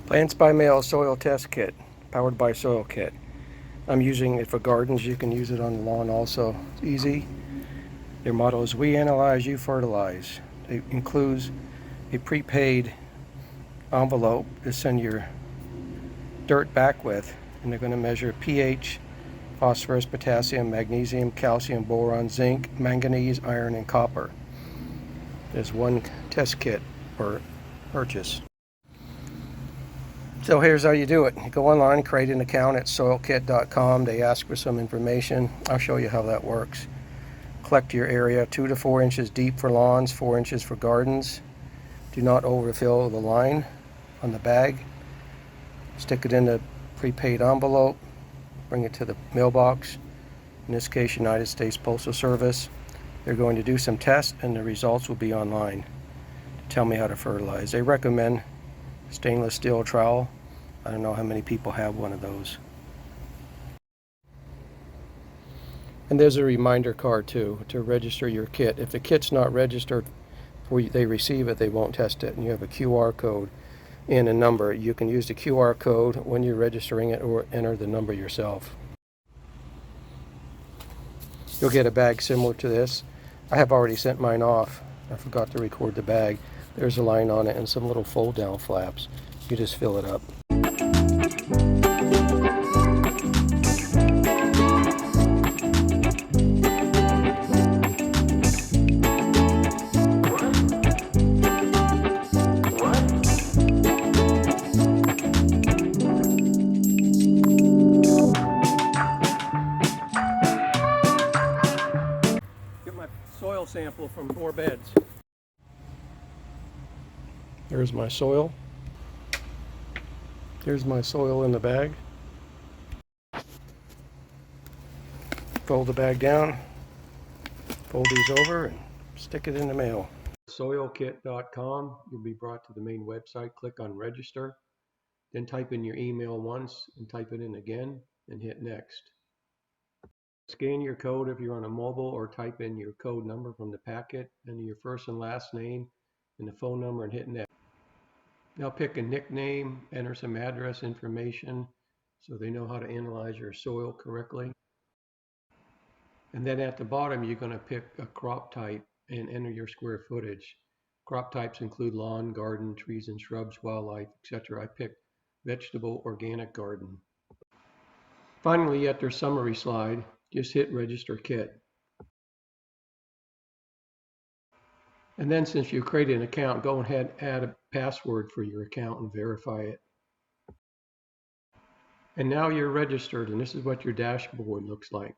Plants by Mail Soil Test Kit, powered by Soil Kit. I'm using it for gardens. You can use it on the lawn also. It's easy. Their motto is, "We analyze, you fertilize." It includes a prepaid envelope to send your dirt back with, and they're going to measure pH, phosphorus, potassium, magnesium, calcium, boron, zinc, manganese, iron, and copper. There's one test kit per purchase. So here's how you do it. You go online, create an account at soilkit.com. They ask for some information. I'll show you how that works. Collect your area 2 to 4 inches deep for lawns, 4 inches for gardens. Do not overfill the line on the bag. Stick it in the prepaid envelope. Bring it to the mailbox. In this case, United States Postal Service. They're going to do some tests and the results will be online to tell me how to fertilize. They recommend stainless steel trowel. I don't know how many people have one of those. And there's a reminder card too to register your kit. If the kit's not registered before they receive it, they won't test it. And you have a QR code and a number. You can use the QR code when you're registering it or enter the number yourself. You'll get a bag similar to this. I have already sent mine off. I forgot to record the bag. There's a line on it and some little fold down flaps. You just fill it up. Get my soil sample from 4 beds. There's my soil. There's my soil in the bag. Fold the bag down, fold these over, and stick it in the mail. Soilkit.com. You'll be brought to the main website. Click on register, then type in your email once and type it in again and hit next. Scan your code if you're on a mobile, or type in your code number from the packet, enter your first and last name and the phone number and hit next. Now pick a nickname, enter some address information so they know how to analyze your soil correctly. And then at the bottom, you're going to pick a crop type and enter your square footage. Crop types include lawn, garden, trees and shrubs, wildlife, etc. I picked vegetable organic garden. Finally, at their summary slide, just hit register kit. And then since you created an account, go ahead and add a password for your account and verify it. And now you're registered, and this is what your dashboard looks like.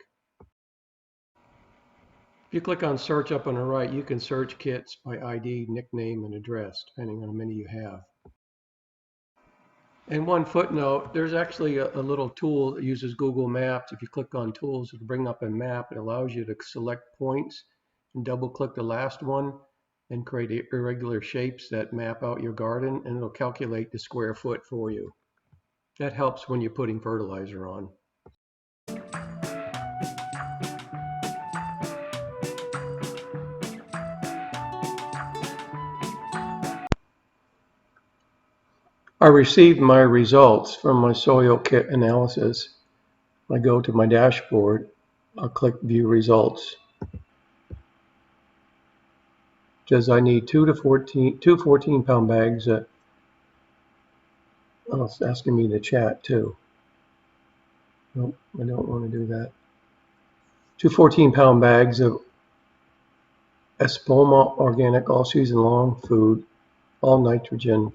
If you click on search up on the right, you can search kits by ID, nickname, and address, depending on how many you have. And one footnote, there's actually a little tool that uses Google Maps. If you click on tools, it'll bring up a map. It allows you to select points and double click the last one and create irregular shapes that map out your garden, and it'll calculate the square foot for you. That helps when you're putting fertilizer on. I received my results from my soil kit analysis. I go to my dashboard, I'll click view results. It says I need two 14-pound bags. Oh, it's asking me to chat too. Nope, I don't want to do that. 2 14-pound bags of Espoma organic all season long food, all nitrogen.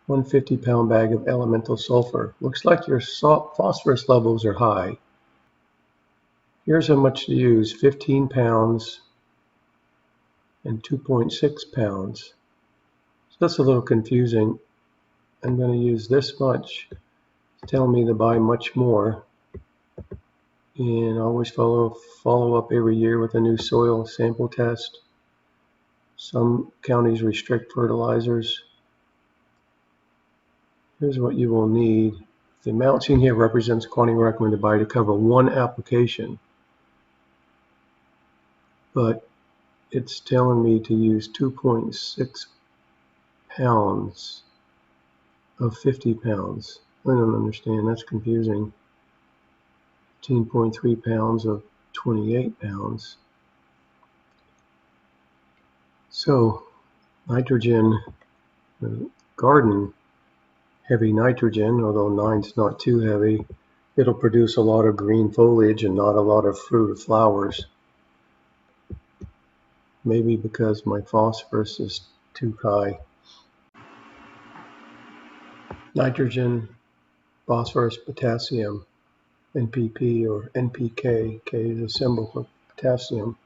1 50-pound bag of elemental sulfur. Looks like your phosphorus levels are high. Here's how much to use: 15 pounds and 2.6 pounds. So that's a little confusing. I'm going to use this much to tell me to buy much more. And always follow up every year with a new soil sample test. Some counties restrict fertilizers. Here's what you will need. The amount seen here represents quantity recommended by to cover one application. But it's telling me to use 2.6 pounds of 50 pounds. I don't understand, that's confusing. 15.3 pounds of 28 pounds. So nitrogen, garden heavy nitrogen, although 9's not too heavy, it'll produce a lot of green foliage and not a lot of fruit or flowers. Maybe because my phosphorus is too high. Nitrogen, phosphorus, potassium, NPP or NPK. K is a symbol for potassium.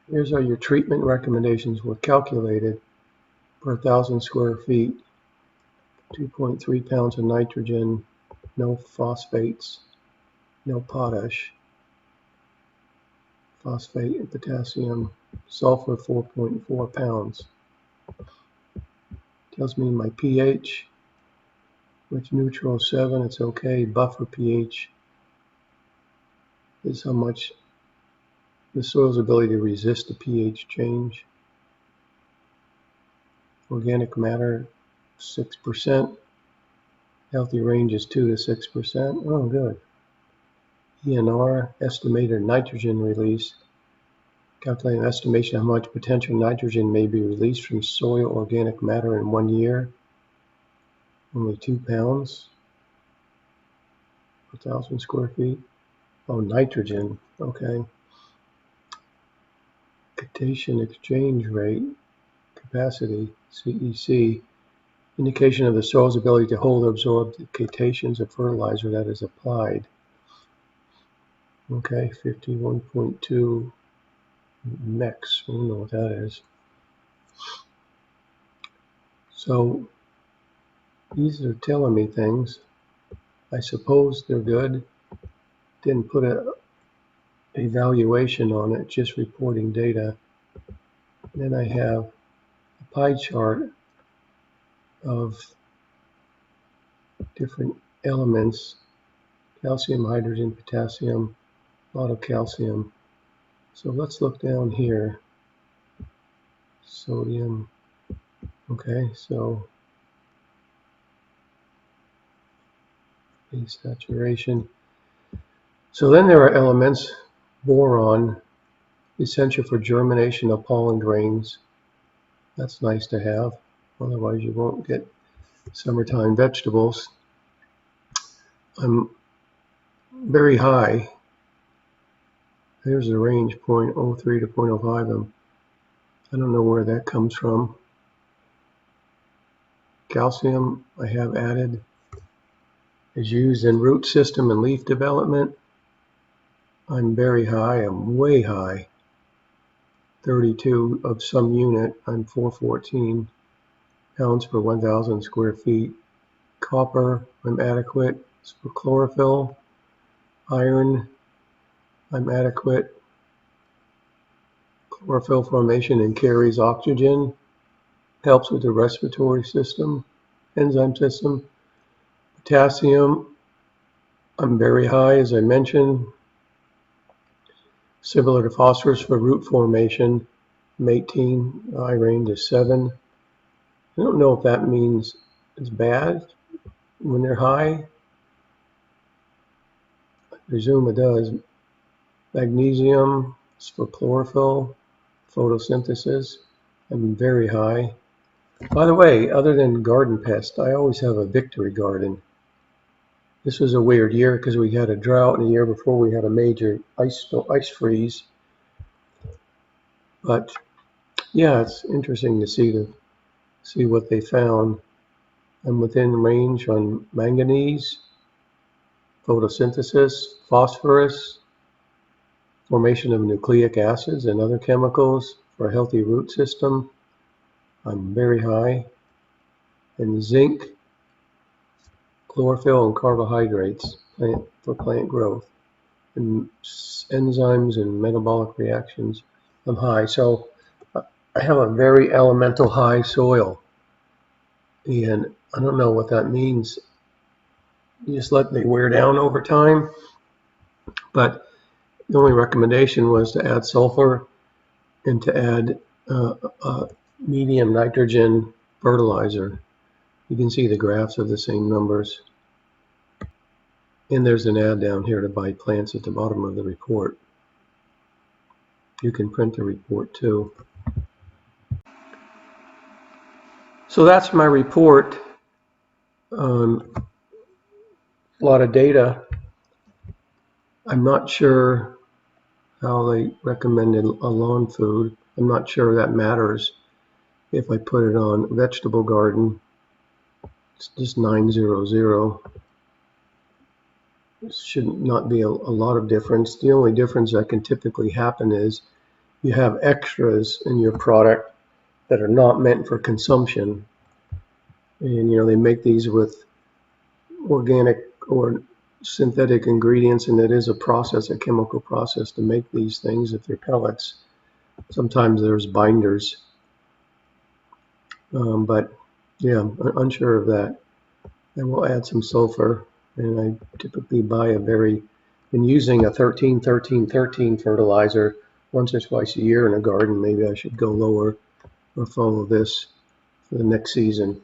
Here's how your treatment recommendations were calculated per 1,000 square feet. 2.3 pounds of nitrogen, no phosphates, no potash, phosphate and potassium, sulfur 4.4 pounds. Tells me my pH, which neutral 7, it's okay. Buffer pH is how much the soil's ability to resist a pH change. Organic matter 6%. Healthy range is 2 to 6%. Oh, good. ENR, estimated nitrogen release. Calculate an estimation of how much potential nitrogen may be released from soil organic matter in 1 year. Only 2 pounds per 1,000 square feet. Oh, nitrogen. Okay. Cation exchange rate, capacity, CEC. Indication of the soil's ability to hold or absorb the cations of fertilizer that is applied. Okay, 51.2 MEX. I don't know what that is. So these are telling me things. I suppose they're good. Didn't put a evaluation on it, just reporting data. Then I have a pie chart of different elements: calcium, hydrogen, potassium, a lot of calcium. So let's look down here. Sodium. Okay, so base saturation. So then there are elements: boron, essential for germination of pollen grains. That's nice to have, otherwise you won't get summertime vegetables. I'm very high. There's the range, 0.03 to 0.05. I don't know where that comes from. Calcium I have added is used in root system and leaf development. I'm very high. I'm way high. 32 of some unit. I'm 414 pounds per 1,000 square feet. Copper, I'm adequate. It's for chlorophyll. Iron, I'm adequate. Chlorophyll formation and carries oxygen. Helps with the respiratory system, enzyme system. Potassium, I'm very high, as I mentioned. Similar to phosphorus for root formation. I'm 18, I range is 7. I don't know if that means it's bad when they're high. I presume it does. Magnesium is for chlorophyll, photosynthesis. I'm very high. By the way, other than garden pest, I always have a victory garden. This was a weird year because we had a drought, and the year before we had a major ice freeze. But yeah, it's interesting to see what they found. I'm within range on manganese, photosynthesis, phosphorus, formation of nucleic acids and other chemicals for a healthy root system. I'm very high. And zinc, chlorophyll, and carbohydrates for plant growth. And enzymes and metabolic reactions, I'm high. So I have a very elemental high soil. And I don't know what that means. You just let me wear down over time. But the only recommendation was to add sulfur and to add a medium nitrogen fertilizer. You can see the graphs of the same numbers. And there's an ad down here to buy plants at the bottom of the report. You can print the report too. So that's my report. A lot of data. I'm not sure how they recommended a lawn food. I'm not sure that matters. If I put it on vegetable garden, it's just 900. It should not be a lot of difference. The only difference that can typically happen is you have extras in your product that are not meant for consumption. And they make these with organic or synthetic ingredients, and it is a process, a chemical process to make these things. If they're pellets, sometimes there's binders. But yeah, I'm unsure of that. And we'll add some sulfur, and I typically been using a 13-13-13 fertilizer once or twice a year in a garden. Maybe I should go lower or follow this for the next season.